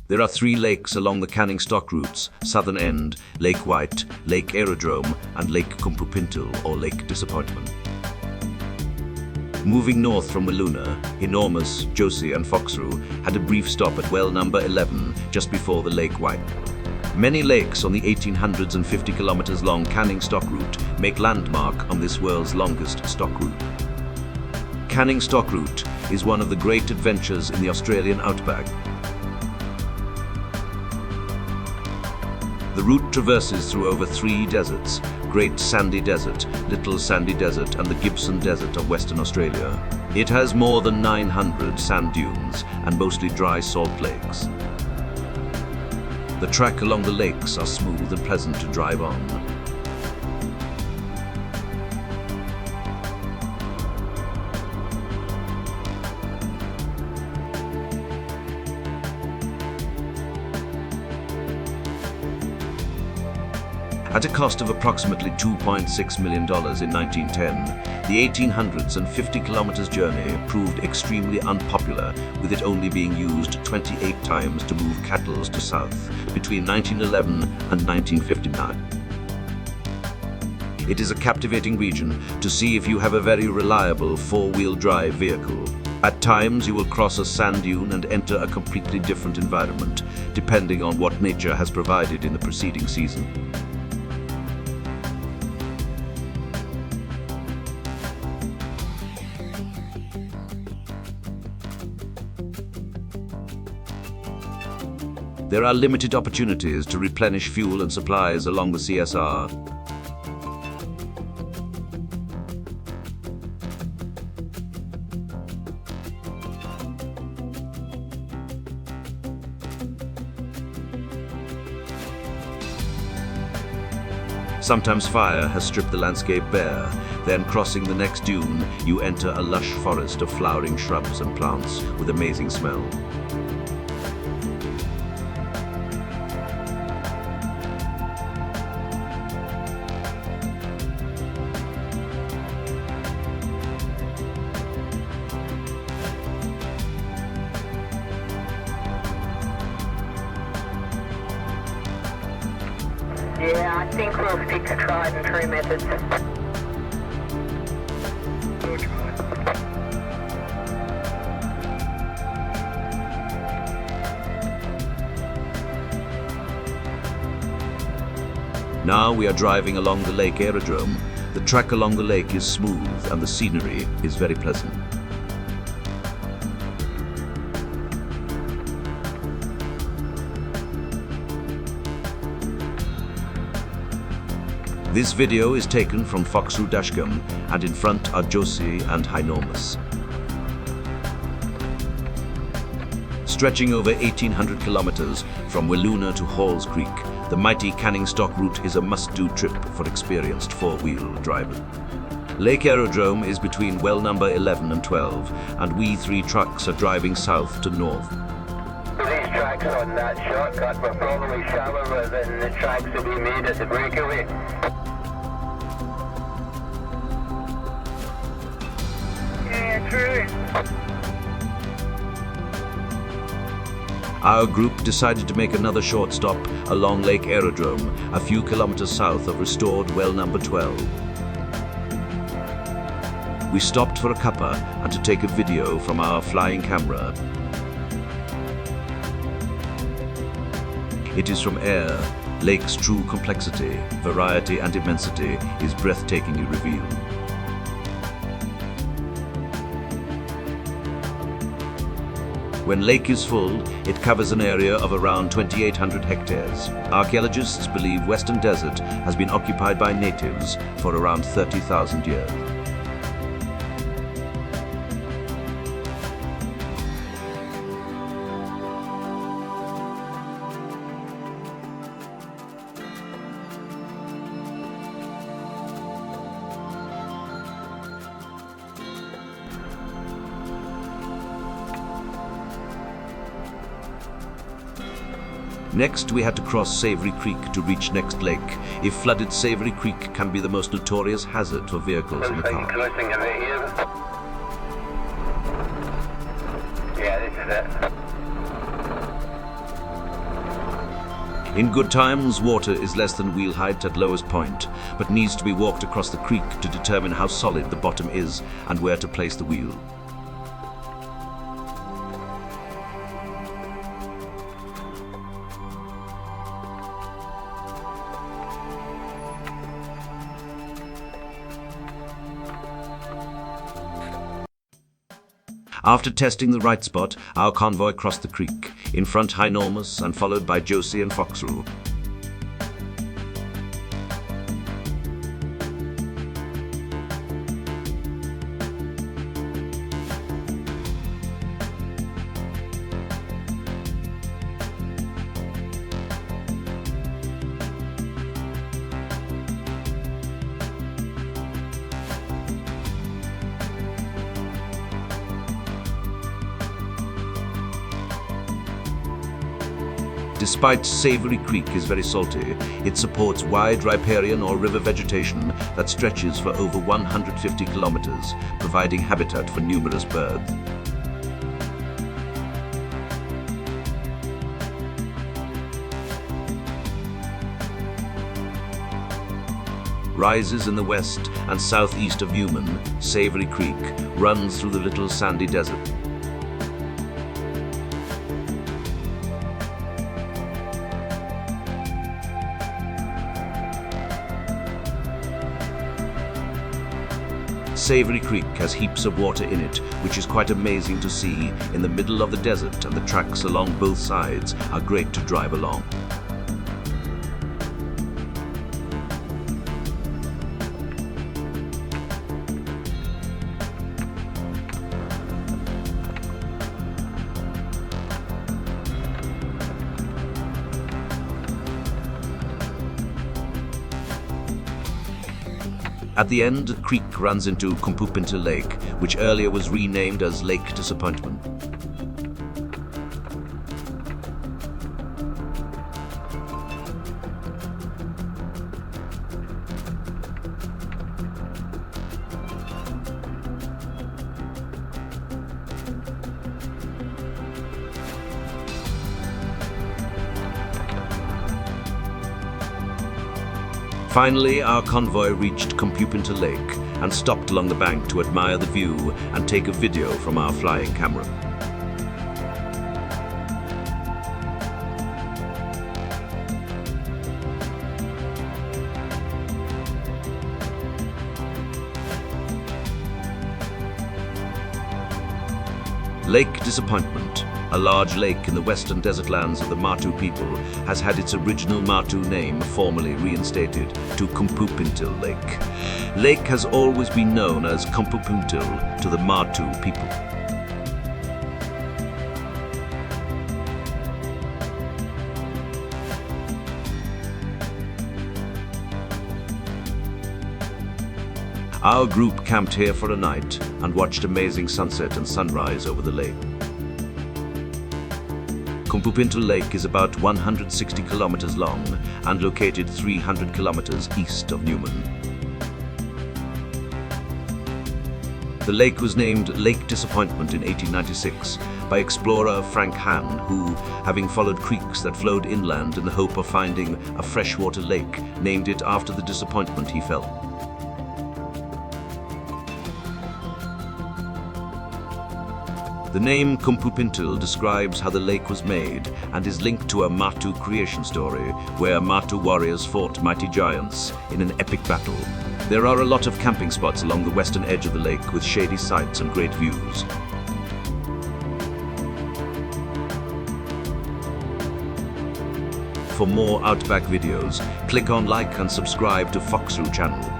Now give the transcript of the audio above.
There are 3 lakes along the Canning Stock routes: Southern End, Lake White, Lake Aerodrome, and Lake Kumpupintil, or Lake Disappointment. Moving north from Wiluna, Enormous, Josie, and Foxrue had a brief stop at well number 11 just before the Lake White. Many lakes on the 1,850 kilometers long Canning Stock route make landmark on this world's longest stock route. Canning Stock route is one of the great adventures in the Australian outback. The route traverses through over 3 deserts: Great Sandy Desert, Little Sandy Desert, and the Gibson Desert of Western Australia. It has more than 900 sand dunes and mostly dry salt lakes. The track along the lakes are smooth and pleasant to drive on. At a cost of approximately $2.6 million in 1910, the 1,850 kilometers journey proved extremely unpopular, with it only being used 28 times to move cattle to south between 1911 and 1959. It is a captivating region to see if you have a very reliable 4-wheel drive vehicle. At times you will cross a sand dune and enter a completely different environment, depending on what nature has provided in the preceding season. There are limited opportunities to replenish fuel and supplies along the CSR. Sometimes fire has stripped the landscape bare. Then, crossing the next dune, you enter a lush forest of flowering shrubs and plants with amazing smell. Yeah, I think we'll stick to tried and true methods. Now we are driving along the Lake Aerodrome. The track along the lake is smooth and the scenery is very pleasant. This video is taken from Foxrue Dashcam, and in front are Josie and Enormous. Stretching over 1,800 kilometers from Wiluna to Halls Creek, the mighty Canning Stock route is a must-do trip for experienced 4-wheel drivers. Lake Aerodrome is between well number 11 and 12, and we 3 trucks are driving south to north. These tracks on that shortcut were probably shallower than the tracks that we made at the breakaway. Yeah, true. Our group decided to make another short stop along Lake Aerodrome, a few kilometers south of restored well number 12. We stopped for a cuppa and to take a video from our flying camera. It is from air. Lake's true complexity, variety, and immensity is breathtakingly revealed. When lake is full, it covers an area of around 2,800 hectares. Archaeologists believe Western Desert has been occupied by natives for around 30,000 years. Next, we had to cross Savory Creek to reach next lake. If flooded, Savory Creek can be the most notorious hazard for vehicles in the car. Crossing a bit here. Yeah, this is it. In good times, water is less than wheel height at lowest point, but needs to be walked across the creek to determine how solid the bottom is and where to place the wheel. After testing the right spot, our convoy crossed the creek, in front Ginormous and followed by Josie and Foxroo. Despite Savory Creek is very salty, it supports wide riparian or river vegetation that stretches for over 150 kilometers, providing habitat for numerous birds. Rises in the west and southeast of Newman, Savory Creek runs through the little sandy desert. Savory Creek has heaps of water in it, which is quite amazing to see in the middle of the desert, and the tracks along both sides are great to drive along. At the end, the creek runs into Kumpupintil Lake, which earlier was renamed as Lake Disappointment. Finally, our convoy reached Kumpupintil Lake and stopped along the bank to admire the view and take a video from our flying camera. Lake Disappointment, a large lake in the western desert lands of the Martu people, has had its original Martu name formally reinstated to Kumpupintil Lake. Lake has always been known as Kumpupintil to the Martu people. Our group camped here for a night and watched amazing sunset and sunrise over the lake. Kumpupintil Lake is about 160 kilometers long and located 300 kilometers east of Newman. The lake was named Lake Disappointment in 1896 by explorer Frank Hann, who, having followed creeks that flowed inland in the hope of finding a freshwater lake, named it after the disappointment he felt. The name Kumpupintil describes how the lake was made and is linked to a Martu creation story where Martu warriors fought mighty giants in an epic battle. There are a lot of camping spots along the western edge of the lake with shady sites and great views. For more Outback videos, click on like and subscribe to Foxroo channel.